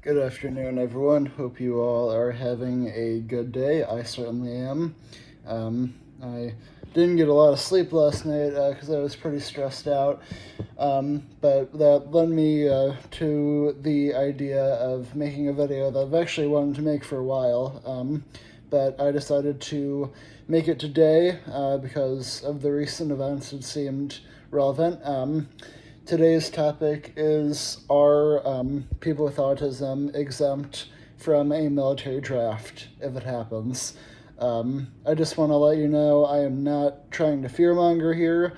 Good afternoon, everyone. Hope you all are having a good day. I certainly am. I didn't get a lot of sleep last night because I was pretty stressed out. But that led me to the idea of making a video that I've actually wanted to make for a while. But I decided to make it today because of the recent events that seemed relevant. Today's topic is, are people with autism exempt from a military draft if it happens? I just want to let you know I am not trying to fearmonger here.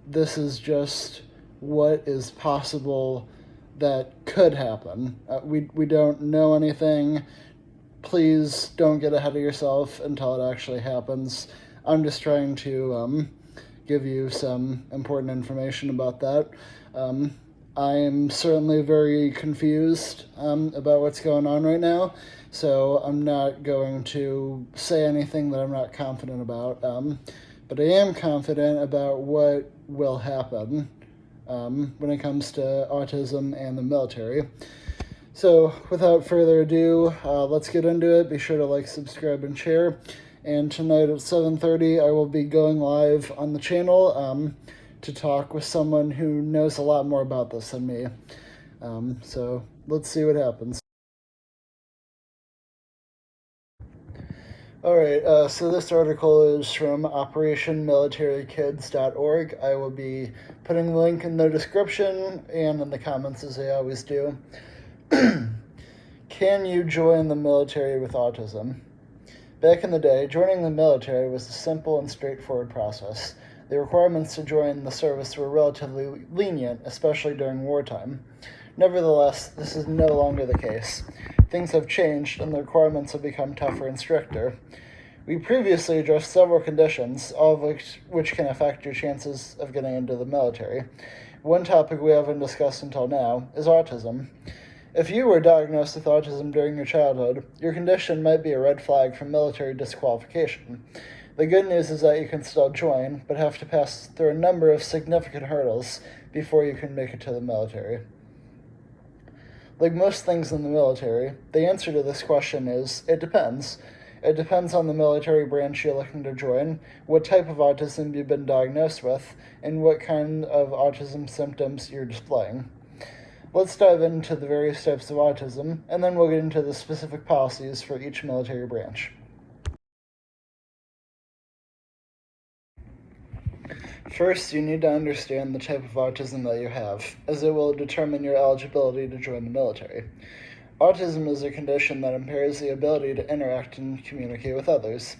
This is just what is possible that could happen. We don't know anything. Please don't get ahead of yourself until it actually happens. I'm just trying to give you some important information about that. I am certainly very confused about what's going on right now, so I'm not going to say anything that I'm not confident about. But I am confident about what will happen when it comes to autism and the military. So without further ado, let's get into it. Be sure to like, subscribe, and share. And tonight at 7:30, I will be going live on the channel to talk with someone who knows a lot more about this than me. So let's see what happens. Alright, so this article is from operationmilitarykids.org. I will be putting the link in the description and in the comments as I always do. Can you join the military with autism? Back in the day, joining the military was a simple and straightforward process. The requirements to join the service were relatively lenient, especially during wartime. Nevertheless, this is no longer the case. Things have changed, and the requirements have become tougher and stricter. We previously addressed several conditions, all of which can affect your chances of getting into the military. One topic we haven't discussed until now is autism. If you were diagnosed with autism during your childhood, your condition might be a red flag for military disqualification. The good news is that you can still join, but have to pass through a number of significant hurdles before you can make it to the military. Like most things in the military, the answer to this question is, it depends. It depends on the military branch you're looking to join, what type of autism you've been diagnosed with, and what kind of autism symptoms you're displaying. Let's dive into the various types of autism, and then we'll get into the specific policies for each military branch. First, you need to understand the type of autism that you have, as it will determine your eligibility to join the military. Autism is a condition that impairs the ability to interact and communicate with others.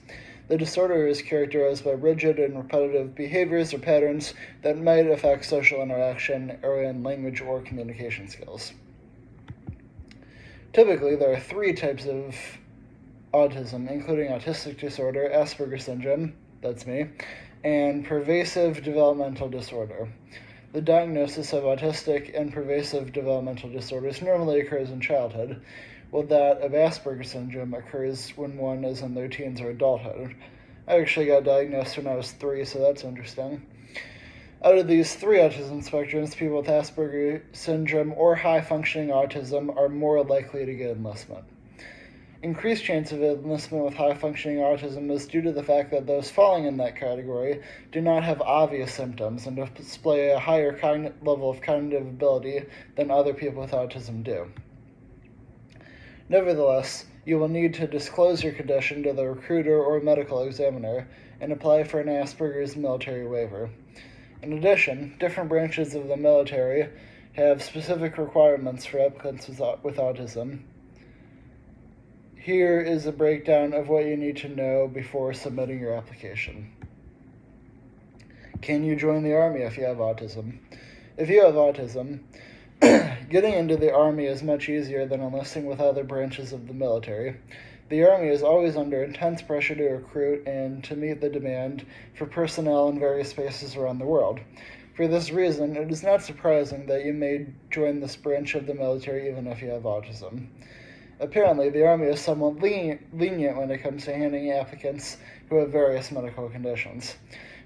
The disorder is characterized by rigid and repetitive behaviors or patterns that might affect social interaction or in language or communication skills. Typically, there are three types of autism, including autistic disorder, Asperger's syndrome, that's me, and pervasive developmental disorder. The diagnosis of autistic and pervasive developmental disorders normally occurs in childhood, while that of Asperger's syndrome occurs when one is in their teens or adulthood. I actually got diagnosed when I was 3, so that's interesting. Out of these three autism spectrums, people with Asperger's syndrome or high-functioning autism are more likely to get enlistment. Increased chance of enlistment with high-functioning autism is due to the fact that those falling in that category do not have obvious symptoms and display a higher level of cognitive ability than other people with autism do. Nevertheless, you will need to disclose your condition to the recruiter or medical examiner and apply for an Asperger's military waiver. In addition, different branches of the military have specific requirements for applicants with autism. Here is a breakdown of what you need to know before submitting your application. Can you join the Army if you have autism? If you have autism, getting into the Army is much easier than enlisting with other branches of the military. The Army is always under intense pressure to recruit and to meet the demand for personnel in various places around the world. For this reason, it is not surprising that you may join this branch of the military even if you have autism. Apparently, the Army is somewhat lenient when it comes to handling applicants who have various medical conditions.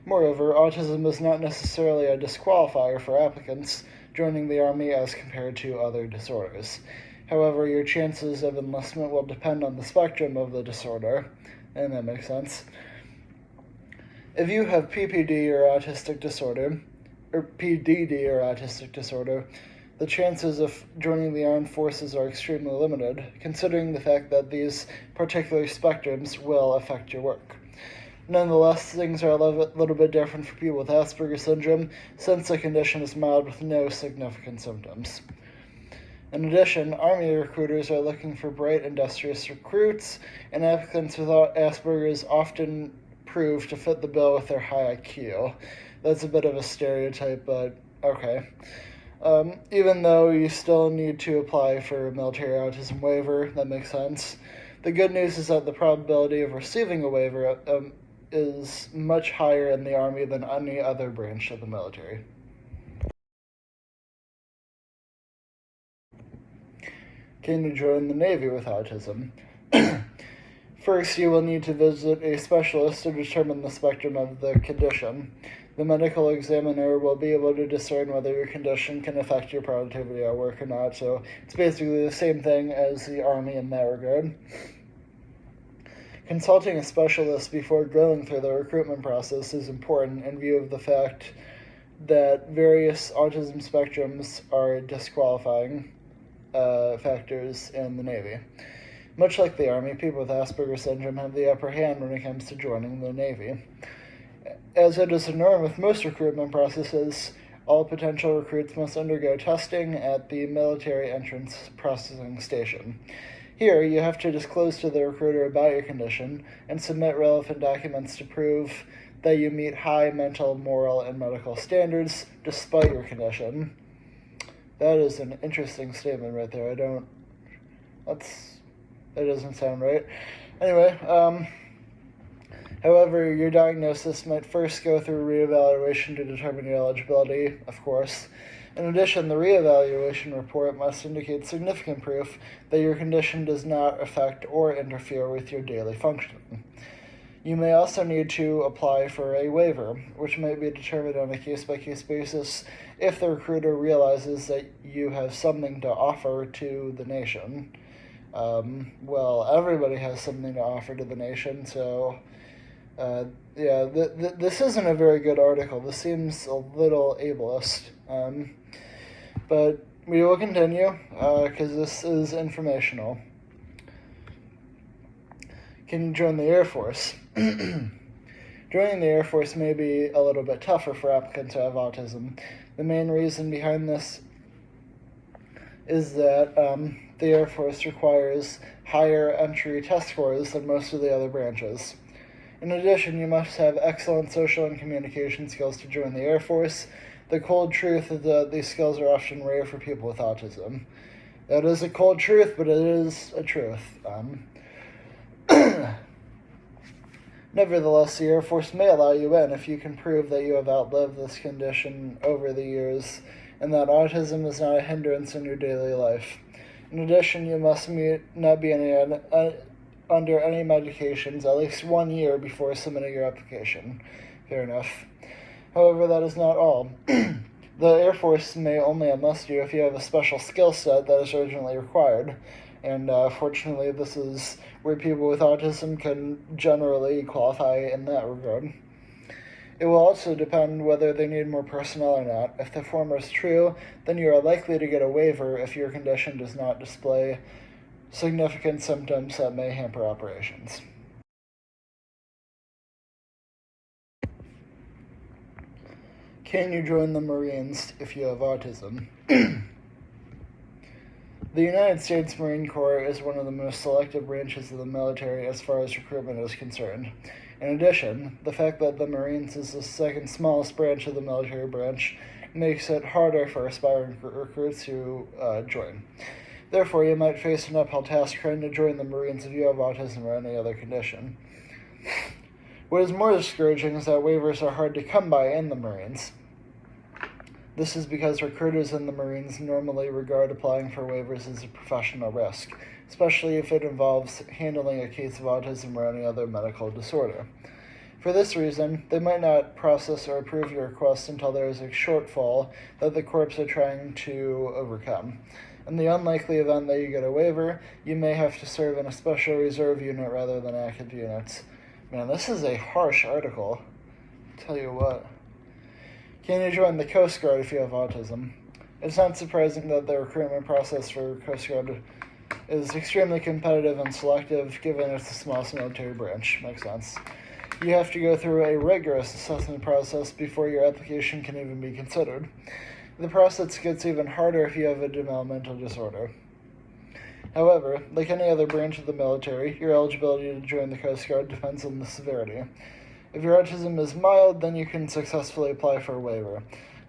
Moreover, autism is not necessarily a disqualifier for applicants joining the Army as compared to other disorders. However, your chances of enlistment will depend on the spectrum of the disorder, and that makes sense. If you have PPD or autistic disorder, or PDD or autistic disorder, the chances of joining the armed forces are extremely limited, considering the fact that these particular spectrums will affect your work. Nonetheless, things are a little bit different for people with Asperger's syndrome, since the condition is mild with no significant symptoms. In addition, Army recruiters are looking for bright, industrious recruits, and applicants without Asperger's often prove to fit the bill with their high IQ. That's a bit of a stereotype, but okay. Even though you still need to apply for a military autism waiver, that makes sense. The good news is that the probability of receiving a waiver is much higher in the Army than any other branch of the military. Can you join the Navy with autism? First, you will need to visit a specialist to determine the spectrum of the condition. The medical examiner will be able to discern whether your condition can affect your productivity at work or not, so it's basically the same thing as the Army in that regard. Consulting a specialist before going through the recruitment process is important in view of the fact that various autism spectrums are disqualifying factors in the Navy. Much like the Army, people with Asperger's syndrome have the upper hand when it comes to joining the Navy. As it is a norm with most recruitment processes, all potential recruits must undergo testing at the military entrance processing station. Here, you have to disclose to the recruiter about your condition and submit relevant documents to prove that you meet high mental, moral, and medical standards despite your condition. That is an interesting statement right there. That doesn't sound right. Anyway, however, your diagnosis might first go through reevaluation to determine your eligibility, of course. In addition, the reevaluation report must indicate significant proof that your condition does not affect or interfere with your daily functioning. You may also need to apply for a waiver, which might be determined on a case-by-case basis if the recruiter realizes that you have something to offer to the nation. Well, everybody has something to offer to the nation, so this isn't a very good article. This seems a little ableist. But we will continue, because this is informational. Can you join the Air Force? Joining the Air Force may be a little bit tougher for applicants who have autism. The main reason behind this is that the Air Force requires higher entry test scores than most of the other branches. In addition, you must have excellent social and communication skills to join the Air Force. The cold truth is that these skills are often rare for people with autism. That is a cold truth, but it is a truth. Nevertheless, the Air Force may allow you in if you can prove that you have outlived this condition over the years and that autism is not a hindrance in your daily life. In addition, you must not be under any medications at least 1 year before submitting your application. Fair enough. However, that is not all. The Air Force may only enlist you if you have a special skill set that is urgently required. And fortunately, this is where people with autism can generally qualify in that regard. It will also depend whether they need more personnel or not. If the former is true, then you are likely to get a waiver if your condition does not display significant symptoms that may hamper operations. Can you join the Marines if you have autism? The United States Marine Corps is one of the most selective branches of the military as far as recruitment is concerned. In addition, the fact that the Marines is the second smallest branch of the military branch makes it harder for aspiring recruits to join. Therefore, you might face an uphill task trying to join the Marines if you have autism or any other condition. What is more discouraging is that waivers are hard to come by in the Marines. This is because recruiters in the Marines normally regard applying for waivers as a professional risk, especially if it involves handling a case of autism or any other medical disorder. For this reason, they might not process or approve your request until there is a shortfall that the corps are trying to overcome. In the unlikely event that you get a waiver, you may have to serve in a special reserve unit rather than active units. Man, this is a harsh article. Tell you what. Can you join the Coast Guard if you have autism? It's not surprising that the recruitment process for Coast Guard is extremely competitive and selective, given it's the smallest military branch. Makes sense. You have to go through a rigorous assessment process before your application can even be considered. The process gets even harder if you have a developmental disorder. However, like any other branch of the military, your eligibility to join the Coast Guard depends on the severity. If your autism is mild, then you can successfully apply for a waiver.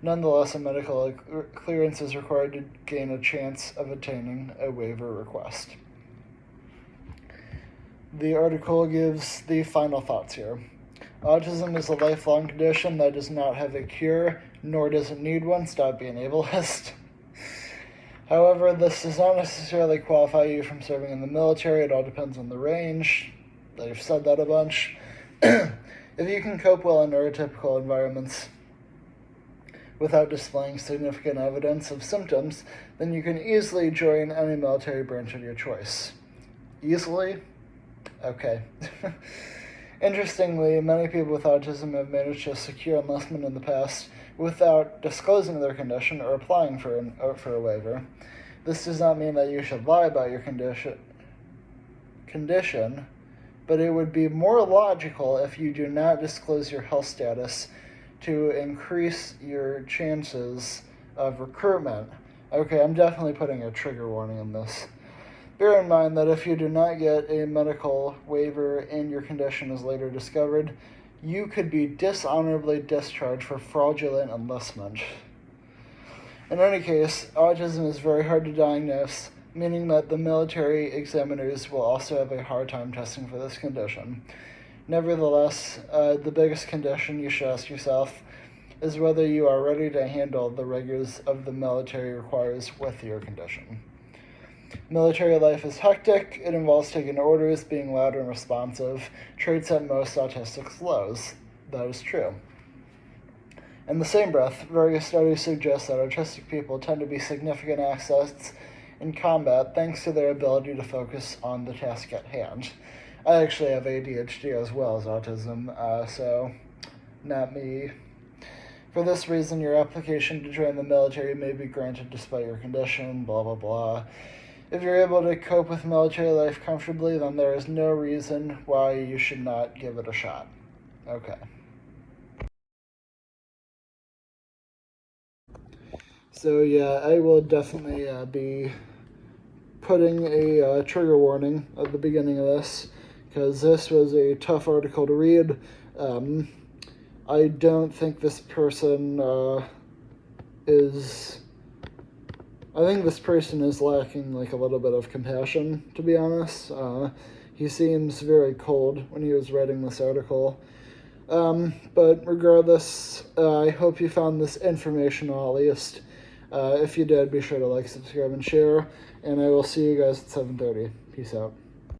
Nonetheless, a medical clearance is required to gain a chance of obtaining a waiver request. The article gives the final thoughts here. Autism is a lifelong condition that does not have a cure, nor does it need one. Stop being ableist. However, this does not necessarily qualify you from serving in the military. It all depends on the range. They've said that a bunch. If you can cope well in neurotypical environments without displaying significant evidence of symptoms, then you can easily join any military branch of your choice. Easily? Okay. Interestingly, many people with autism have managed to secure enlistment in the past without disclosing their condition or applying for a waiver. This does not mean that you should lie about your condition, but it would be more logical if you do not disclose your health status to increase your chances of recruitment. Okay, I'm definitely putting a trigger warning on this. Bear in mind that if you do not get a medical waiver and your condition is later discovered, you could be dishonorably discharged for fraudulent enlistment. In any case, autism is very hard to diagnose, meaning that the military examiners will also have a hard time testing for this condition. Nevertheless, the biggest condition you should ask yourself is whether you are ready to handle the rigors of the military requires with your condition. Military life is hectic. It involves taking orders, being loud and responsive, traits that most autistics lose. That is true. In the same breath, various studies suggest that autistic people tend to be significant assets in combat thanks to their ability to focus on the task at hand. I actually have ADHD as well as autism, so not me. For this reason, your application to join the military may be granted despite your condition, blah, blah, blah. If you're able to cope with military life comfortably, then there is no reason why you should not give it a shot. Okay. So yeah, I will definitely be putting a trigger warning at the beginning of this, because this was a tough article to read. I don't think this person is lacking like a little bit of compassion, to be honest. He seems very cold when he was writing this article. But regardless, I hope you found this informational at least. If you did, be sure to like, subscribe, and share, and I will see you guys at 7:30. Peace out.